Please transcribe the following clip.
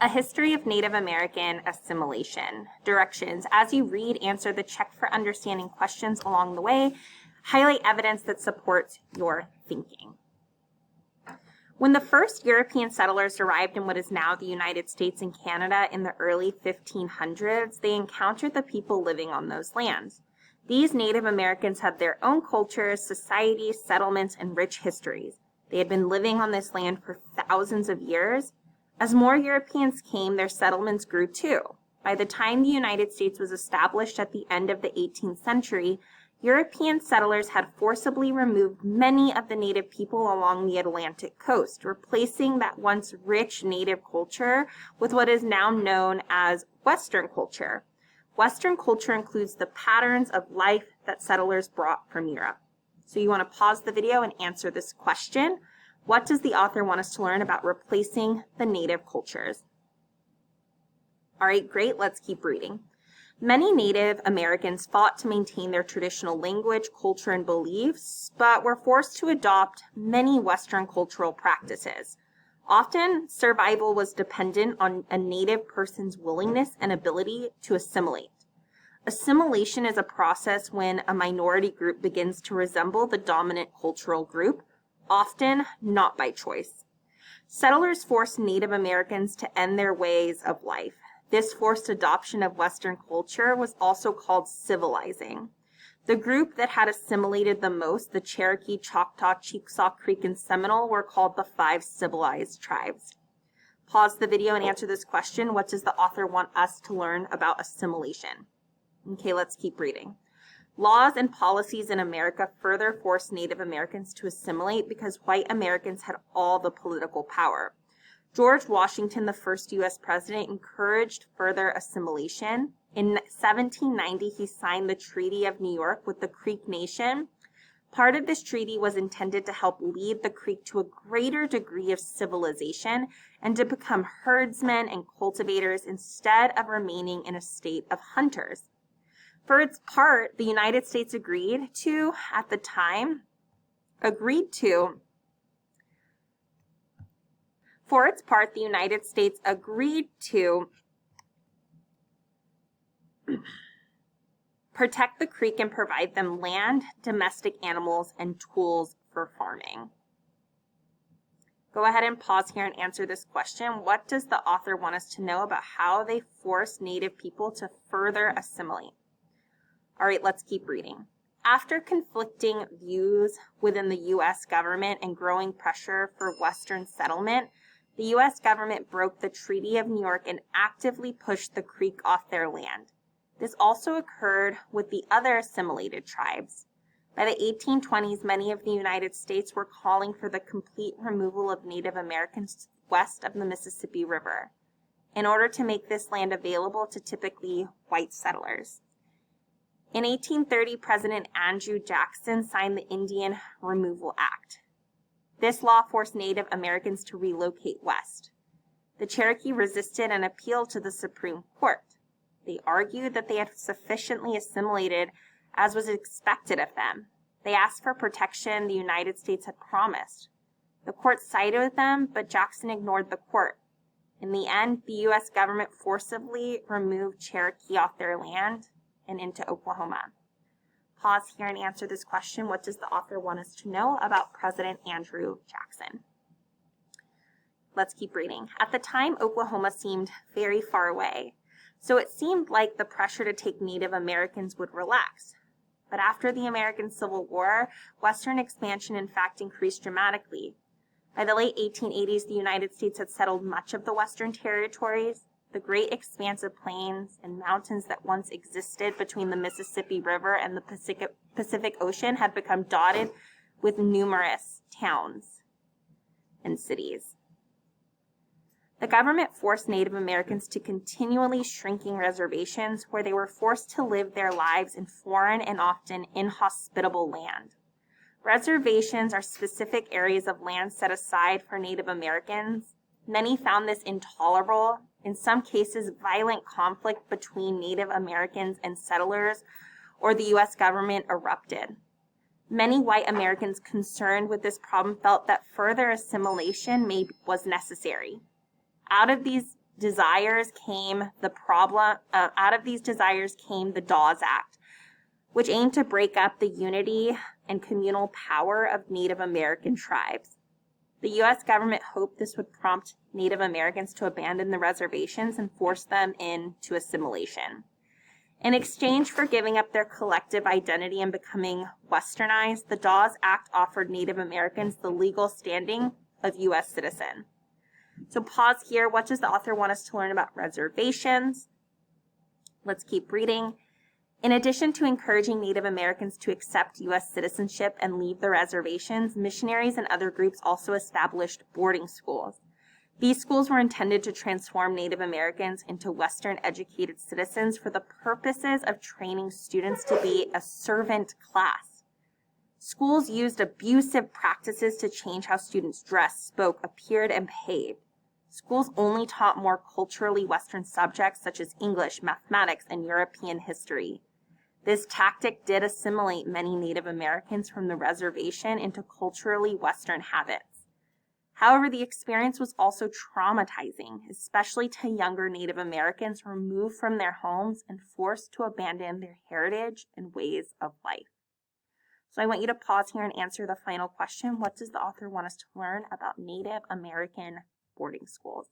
A History of Native American Assimilation. Directions. As you read, answer the check for understanding questions along the way. Highlight evidence that supports your thinking. When the first European settlers arrived in what is now the United States and Canada in the early 1500s, they encountered the people living on those lands. These Native Americans had their own cultures, societies, settlements, and rich histories. They had been living on this land for thousands of years. As more Europeans came, their settlements grew too. By the time the United States was established at the end of the 18th century, European settlers had forcibly removed many of the native people along the Atlantic coast, replacing that once rich native culture with what is now known as Western culture. Western culture includes the patterns of life that settlers brought from Europe. So you want to pause the video and answer this question. What does the author want us to learn about replacing the native cultures? All right, great. Let's keep reading. Many Native Americans fought to maintain their traditional language, culture, and beliefs, but were forced to adopt many Western cultural practices. Often, survival was dependent on a Native person's willingness and ability to assimilate. Assimilation is a process when a minority group begins to resemble the dominant cultural group, often not by choice. Settlers forced Native Americans to end their ways of life. This forced adoption of Western culture was also called civilizing. The group that had assimilated the most, the Cherokee, Choctaw, Chickasaw, Creek, and Seminole, were called the 5 civilized tribes. Pause the video and answer this question. What does the author want us to learn about assimilation? Okay, let's keep reading. Laws and policies in America further forced Native Americans to assimilate because white Americans had all the political power. George Washington, the first U.S. president, encouraged further assimilation. In 1790, he signed the Treaty of New York with the Creek Nation. Part of this treaty was intended to help lead the Creek to a greater degree of civilization and to become herdsmen and cultivators instead of remaining in a state of hunters. For its part, the United States agreed to protect the Creek and provide them land, domestic animals, and tools for farming. Go ahead and pause here and answer this question. What does the author want us to know about how they forced Native people to further assimilate? All right, let's keep reading. After conflicting views within the U.S. government and growing pressure for Western settlement, the U.S. government broke the Treaty of New York and actively pushed the Creek off their land. This also occurred with the other assimilated tribes. By the 1820s, many of the United States were calling for the complete removal of Native Americans west of the Mississippi River in order to make this land available to typically white settlers. In 1830, President Andrew Jackson signed the Indian Removal Act. This law forced Native Americans to relocate west. The Cherokee resisted and appealed to the Supreme Court. They argued that they had sufficiently assimilated as was expected of them. They asked for protection the United States had promised. The court sided with them, but Jackson ignored the court. In the end, the U.S. government forcibly removed Cherokee off their land and into Oklahoma. Pause here and answer this question. What does the author want us to know about President Andrew Jackson? Let's keep reading. At the time, Oklahoma seemed very far away, so it seemed like the pressure to take Native Americans would relax. But after the American Civil War, Western expansion in fact increased dramatically. By the late 1880s, the United States had settled much of the Western territories. The great expanse of plains and mountains that once existed between the Mississippi River and the Pacific Ocean had become dotted with numerous towns and cities. The government forced Native Americans to continually shrinking reservations where they were forced to live their lives in foreign and often inhospitable land. Reservations are specific areas of land set aside for Native Americans. Many found this intolerable. In some cases, violent conflict between Native Americans and settlers or the U.S. government erupted. Many white Americans concerned with this problem felt that further assimilation was necessary. Out of these desires came the Dawes Act, which aimed to break up the unity and communal power of Native American tribes. The U.S. government hoped this would prompt Native Americans to abandon the reservations and force them into assimilation. In exchange for giving up their collective identity and becoming westernized, the Dawes Act offered Native Americans the legal standing of U.S. citizen. So pause here. What does the author want us to learn about reservations? Let's keep reading. In addition to encouraging Native Americans to accept U.S. citizenship and leave the reservations, missionaries and other groups also established boarding schools. These schools were intended to transform Native Americans into Western-educated citizens for the purposes of training students to be a servant class. Schools used abusive practices to change how students dressed, spoke, appeared, and behaved. Schools only taught more culturally Western subjects such as English, mathematics, and European history. This tactic did assimilate many Native Americans from the reservation into culturally Western habits. However, the experience was also traumatizing, especially to younger Native Americans removed from their homes and forced to abandon their heritage and ways of life. So I want you to pause here and answer the final question. What does the author want us to learn about Native American boarding schools?